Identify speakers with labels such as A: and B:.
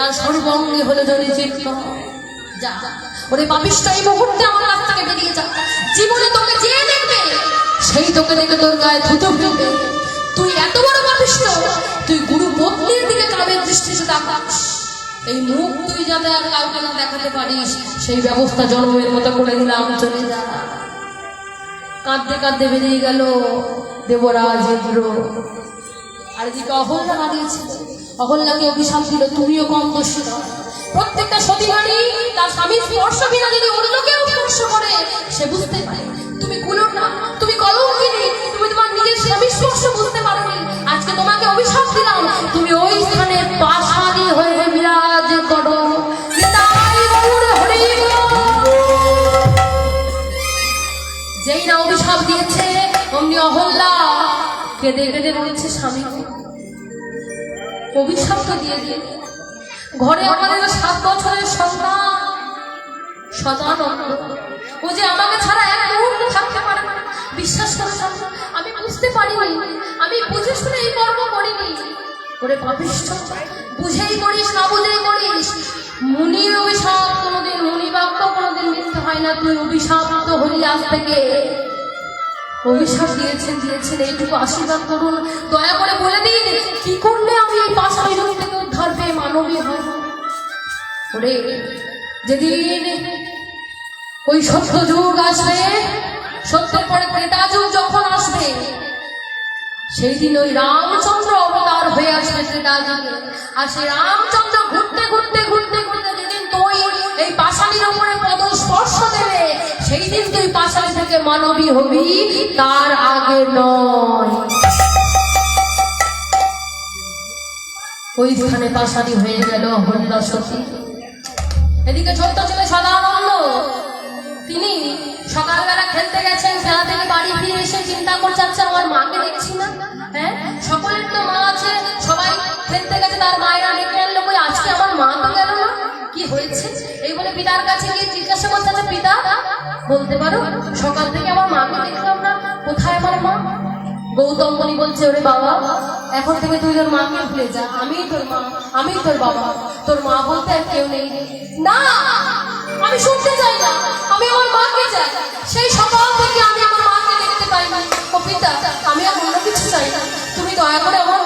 A: তার সর্বঙ্গে হলো জনি চিত্ত। যা ওরে পাপিষ্ঠ, এই মুহূর্তে আমার কাছ থেকে বেরিয়ে যা। জীবনে তোকে যে দেখবে সেই তোকে দেখে তোর গায়ে থুতু ফেলবে। তুই এত বড় পাপিষ্ঠ, তুই গুরু পত্নীর দিকে কামের দৃষ্টিতে তাকাস। এই মুখ তুই যাতে আর কাউকে না দেখাতে পারিস সেই ব্যবস্থা জন্মের মতো করে দিলাম, চলে যা। কাঁদতে কাঁদতে বেরিয়ে গেল দেবরাজ ইন্দ্র। আর এদিকে অহল্যা দাঁড়িয়েছে, অহল্যাকে অভিশাপ দিল, তুমিও কম দোষী নও। প্রত্যেকটা সতী নারী তার স্বামীর স্পর্শ বিনা যদি অন্য কেউ স্পর্শ করে সে বুঝতে পারে তুমি কুলোর না, তুমি কলঙ্কিনী, তুমি তোমার নিজের স্বামীর স্পর্শ বুঝতে পারোনি। আজকে তোমাকে অভিশাপ দিলাম, তুমি ওই স্থানে পাশানি হয়ে বিরাজ করো। যেই না অভিশাপ দিয়েছে অমনি অহল্যা কেঁদে কেঁদে বলছে, স্বামী অভিশাপ তো দিয়ে দিয়ে ঘরে আমাদের 7 বছরের সন্তান সদানন্দ, ও যে আমাকে ছাড়া এক মুহূর্ত থাকতে পারে না। বিশ্বাস করো স্বামী, আমি বুঝতে পারিনি, আমি বুঝে শুনে এই কর্ম করিনি। ওরে পাপিষ্ঠ, বুঝেই করিস না বুঝেই করিস। মুনির অভিশাপ কোনোদিন, মুনি বাক্য কোনোদিন মিথ্যে হয় না। তুই অভিশাপ তো হলি আজ থেকে। অভিশাপ দিয়েছেন এইটুকু আশীর্বাদ করুন, দয়া করে বলে দিন কি করলে আমি এই পাশাই রূপ থেকে উদ্ধার পেয়ে মানবী হব। ওরে যেদিন ওই সত্য যুগ আসবে, সত্যের পরে ত্রেতা যুগ যখন আসবে, সেই দিন ওই রামচন্দ্র অবতার হয়ে আসবে ত্রেতা যুগে। আর সেই রামচন্দ্র ঘুরতে ঘুরতে ঘুরতে ঘুরতে যেদিন তুই এই পাশালির উপরে পদ স্পর্শ দেবে, সেই দিন তুই পাশালি থেকে মানবী হবি, তার আগে নয়। ওই স্থানে পাশালি হয়ে গেল অহল্যা সতী। এদিকে ছোট্ট ছেলে সদানন্দ, তিনি সকালবেলা খেলতে গেছেন, খেলা থেকে বাড়ি ফিরে এসে চিন্তা করছে, আচ্ছা আমার মাকে দেখছি না। হ্যাঁ, সকলের তো মা আছে, সবাই খেলতে গেছে, তার মায়েরা ডেকে আনলো, কই আজকে আমার মা তো গেল না, কি হয়েছে? এই বলে পিতার কাছে গিয়ে জিজ্ঞাসা করতে, আচ্ছা পিতা বলতে পারো সকাল থেকে আমার মাকে দেখলাম না, কোথায় আমার মা? গৌতম মুনি বলছে, ওরে বাবা, এখন থেকে তুই তোর মাকে ভুলে যা, আমিই তোর মা, আমিই তোর বাবা, তোর মা বলতে আর কেউ নেই। না, আমি শুনতে চাই না, আমি আমার মাকে চাই। সেই সকাল থেকে আমি আমার মাকে দেখতে পাইনি। ও পিতা, আমি আর অন্য কিছু চাই না, তুমি দয়া করে আমার